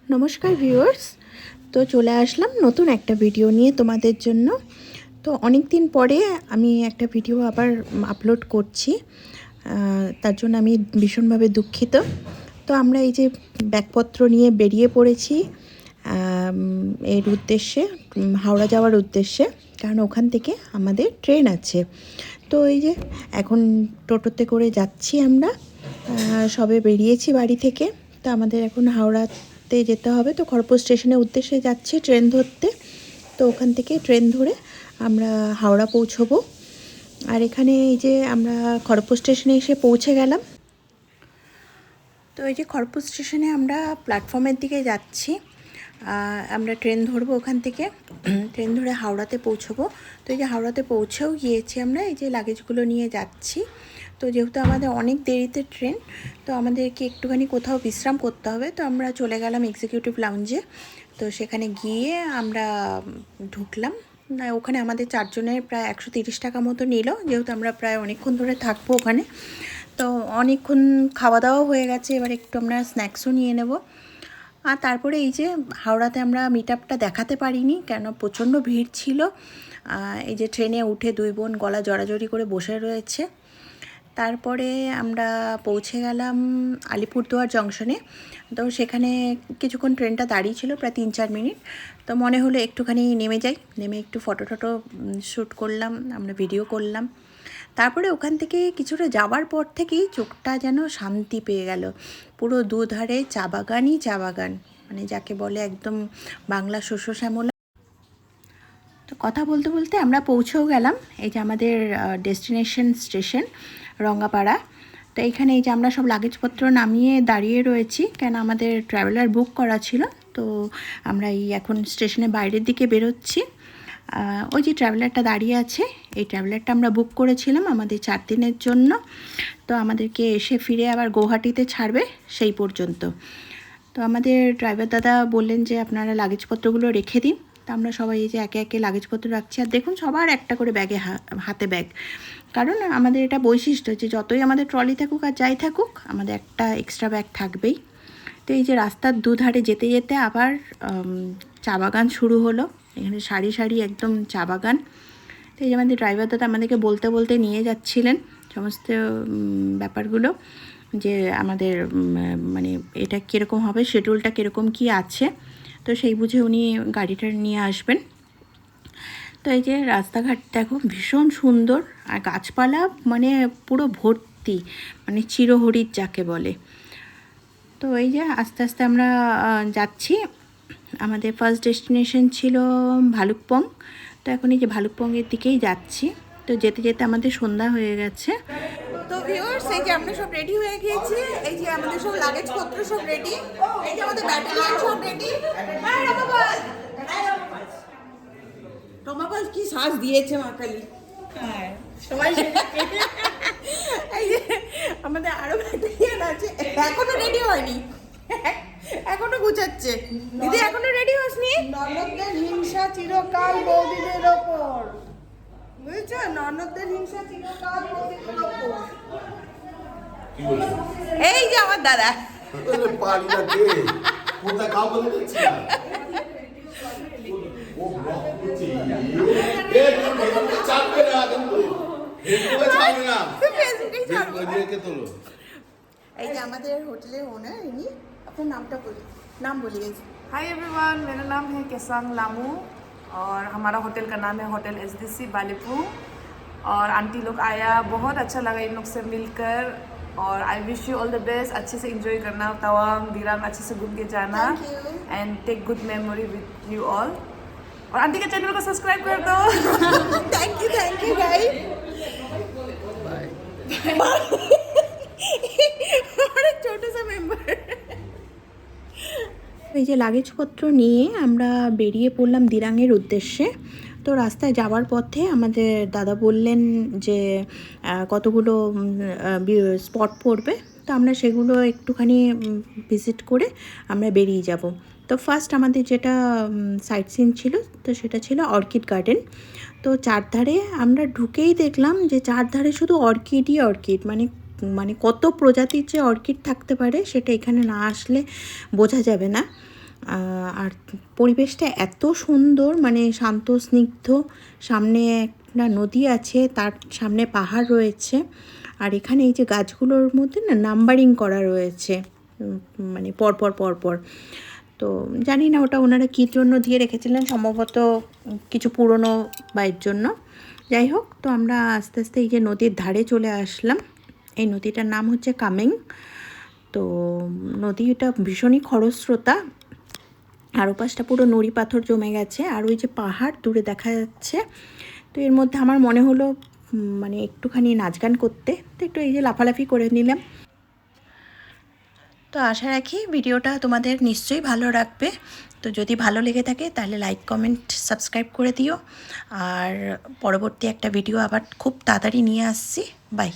নমস্কার ভিউয়ার্স। তো চলে আসলাম নতুন একটা ভিডিও নিয়ে তোমাদের জন্য। তো অনেক দিন পরে আমি একটা ভিডিও আবার আপলোড করছি, তার জন্য আমি ভীষণভাবে দুঃখিত। তো আমরা এই যে ব্যাগপত্র নিয়ে বেরিয়ে পড়েছি এর উদ্দেশ্যে, হাওড়া যাওয়ার উদ্দেশ্যে, কারণ ওখান থেকে আমাদের ট্রেন আছে। তো এই যে এখন টোটোতে করে যাচ্ছি আমরা, সবে বেরিয়েছি বাড়ি থেকে। তো আমাদের এখন হাওড়াতে যেতে হবে, তো খড়গপুর স্টেশনের উদ্দেশ্যে যাচ্ছি ট্রেন ধরতে। তো ওখান থেকে ট্রেন ধরে আমরা হাওড়া পৌঁছবো। আর এখানে এই যে আমরা খড়গপুর স্টেশনে এসে পৌঁছে গেলাম। তো এই যে খড়গপুর স্টেশনে আমরা প্ল্যাটফর্মের দিকে যাচ্ছি, আমরা ট্রেন ধরবো ওখান থেকে, ট্রেন ধরে হাওড়াতে পৌঁছবো। তো এই যে হাওড়াতে পৌঁছেও গিয়েছি আমরা, এই যে লাগেজগুলো নিয়ে যাচ্ছি। তো যেহেতু আমাদের অনেক দেরিতে ট্রেন, তো আমাদেরকে একটুখানি কোথাও বিশ্রাম করতে হবে। তো আমরা চলে গেলাম এক্সিকিউটিভ লাউঞ্জে। তো সেখানে গিয়ে আমরা ঢুকলাম। ওখানে আমাদের চারজনের প্রায় 130 টাকা মতো নিল, যেহেতু আমরা প্রায় অনেকক্ষণ ধরে থাকবো ওখানে। তো অনেকক্ষণ খাওয়া দাওয়া হয়ে গেছে, এবার একটু আমরা স্ন্যাক্সও নিয়ে নেব। আর তারপরে এই যে হাওড়াতে আমরা মিট আপটা দেখাতে পারিনি, কেন প্রচণ্ড ভিড় ছিল। এই যে ট্রেনে উঠে দুই বোন গলা জড়াজড়ি করে বসে রয়েছে। তারপরে আমরা পৌঁছে গেলাম আলিপুরদুয়ার জংশনে। তো সেখানে কিছুক্ষণ ট্রেনটা দাঁড়িয়ে ছিল, প্রায় 3-4 মিনিট। তো মনে হলো একটুখানি নেমে যাই, নেমে একটু ফটো শ্যুট করলাম, আমরা ভিডিও করলাম। তারপরে ওখান থেকে কিছুটা যাওয়ার পর থেকেই চোখটা যেন শান্তি পেয়ে গেল। পুরো দুধারে চা বাগানই চা বাগান, মানে যাকে বলে একদম বাংলা শস্য শ্যামলা। তো কথা বলতে বলতে আমরা পৌঁছেও গেলাম, এই যে আমাদের ডেস্টিনেশন স্টেশন রঙ্গাপাড়া। তো এইখানে এই যে আমরা সব লাগেজপত্র নামিয়ে দাঁড়িয়ে রয়েছি, কেন আমাদের ট্রাভেলার বুক করা ছিল। তো আমরা এই এখন স্টেশনের বাইরের দিকে বেরোচ্ছি। ওই যে ট্রাভেলারটা দাঁড়িয়ে আছে, এই ট্রাভেলারটা আমরা বুক করেছিলাম আমাদের 4 দিনের জন্য। তো আমাদেরকে এসে ফিরে আবার গৌহাটিতে ছাড়বে সেই পর্যন্ত। তো আমাদের ড্রাইভার দাদা বললেন যে আপনারা লাগেজপত্রগুলো রেখে দিন। তো আমরা সবাই এই যে একে একে লাগেজপত্র রাখছি। আর দেখুন সবার একটা করে ব্যাগে হাতে ব্যাগ, কারণ আমাদের এটা বৈশিষ্ট্য যে যতই আমাদের ট্রলি থাকুক আর যাই থাকুক, আমাদের একটা এক্সট্রা ব্যাগ থাকবেই। তো এই যে রাস্তার দুধারে যেতে যেতে আবার চা বাগান শুরু হলো, এখানে সারি সারি একদম চা বাগান। তো এই যে আমাদের ড্রাইভার দাদা আমাদেরকে বলতে বলতে নিয়ে যাচ্ছিলেন সমস্ত ব্যাপারগুলো, যে আমাদের মানে এটা কীরকম হবে, শিডিউলটা কীরকম কী আছে। তো সেই বুঝে উনি গাড়িটা নিয়ে আসবেন। তো এই যে রাস্তাঘাট দেখো ভীষণ সুন্দর, আর গাছপালা মানে পুরো ভর্তি, মানে চিরহরিৎ যাকে বলে। তো এই যে আস্তে আস্তে আমরা যাচ্ছি। আমাদের ফার্স্ট ডেস্টিনেশন ছিল ভালুকপং। তো এখন এই যে ভালুকপংয়ের দিকেই যাচ্ছি। তো যেতে যেতে আমাদের সন্ধ্যা হয়ে গেছে। তো ভিউয়ার্স, এই যে আমরা সব রেডি হয়ে গিয়েছি, এই যে আমাদের সব লাগেজপত্র সব রেডি, এই যে আমাদের ব্যাটালিয়ন সব রেডি। টমাপাল কি সাজ দিয়েছে মা কালী। হ্যাঁ, সবাই এই যে আমাদের আরো ব্যাটালিয়ন আছে, এখনো রেডি হয়নি, এখনো গুছাচ্ছে। দিদি এখনো রেডি হসনি? ননদদের হিংসা চিরকাল বৌদিদের ওপর, বুঝেছো? ননদদের হিংসা চিরকাল বৌদিদের ওপর। এই যে আমার দাদা পারি না কে কোথা কাউ বলে দিচ্ছি না ও ব্লক করছে এ তুমি চাপবে না কিন্তু ফেসবুকে ছাড়বে না, ফেসবুকেই ছাড়বো। ফেসবুকে তোলো। এই যে আমাদের হোটেলের ওনার, ইনি, আপনার নামটা বলি, নাম বলিए। हाय एवरीवन, मेरा नाम है केसांग लामू और हमारा होटल का नाम है होटल एसडीसी बालीपुर। और आंटी लोग आया, बहुत अच्छा लगा इन लोग से मिलकर। और I wish you all the best, अच्छे से एंजॉय करना, तवांग दिरांग अच्छे से घूम के जाना and take good memory with you all. और आंटी के चैनल को सब्सक्राइब कर दो। Thank you guys, bye. छोटा सा मेंबर। এই যে লাগেজপত্র নিয়ে আমরা বেরিয়ে পড়লাম দিরাংয়ের উদ্দেশ্যে। তো রাস্তায় যাওয়ার পথে আমাদের দাদা বললেন যে কতগুলো স্পট পড়বে, তো আমরা সেগুলো একটুখানি ভিজিট করে আমরা বেরিয়ে যাব। তো ফার্স্ট আমাদের যেটা সাইট সিন ছিল, তো সেটা ছিল অর্কিড গার্ডেন। তো চারধারে আমরা ঢুকেই দেখলাম যে চারধারে শুধু অর্কিডই অর্কিড, মানে কত প্রজাতির যে অর্কিড থাকতে পারে সেটা এখানে না আসলে বোঝা যাবে না। আর পরিবেশটা এত সুন্দর, মানে শান্ত স্নিগ্ধ। সামনে একটা নদী আছে, তার সামনে পাহাড় রয়েছে, আর এখানে এই যে গাছগুলোর মধ্যে না নাম্বারিং করা রয়েছে, মানে পরপর পরপর। তো জানি না ওটা ওনারা কী জন্য দিয়ে রেখেছিলেন, সম্ভবত কিছু পুরনো বাড়ির জন্য। যাই হোক, তো আমরা আস্তে আস্তে এই যে নদীর ধারে চলে আসলাম। এই নদীটার নাম হচ্ছে কামেং। তো নদীটা ভীষণই খরস্রোতা, আর ওপাশটা পুরো নুড়ি পাথর জমে গেছে, আর ওই যে পাহাড় দূরে দেখা যাচ্ছে। তো এর মধ্যে আমার মনে হলো মানে একটুখানি নাচ গান করতে, তো একটু এই যে লাফালাফি করে নিলাম। তো আশা রাখি ভিডিওটা তোমাদের নিশ্চয়ই ভালো লাগবে। তো যদি ভালো লেগে থাকে তাহলে লাইক, কমেন্ট, সাবস্ক্রাইব করে দিও। আর পরবর্তী একটা ভিডিও আবার খুব তাড়াতাড়ি নিয়ে আসছি। বাই।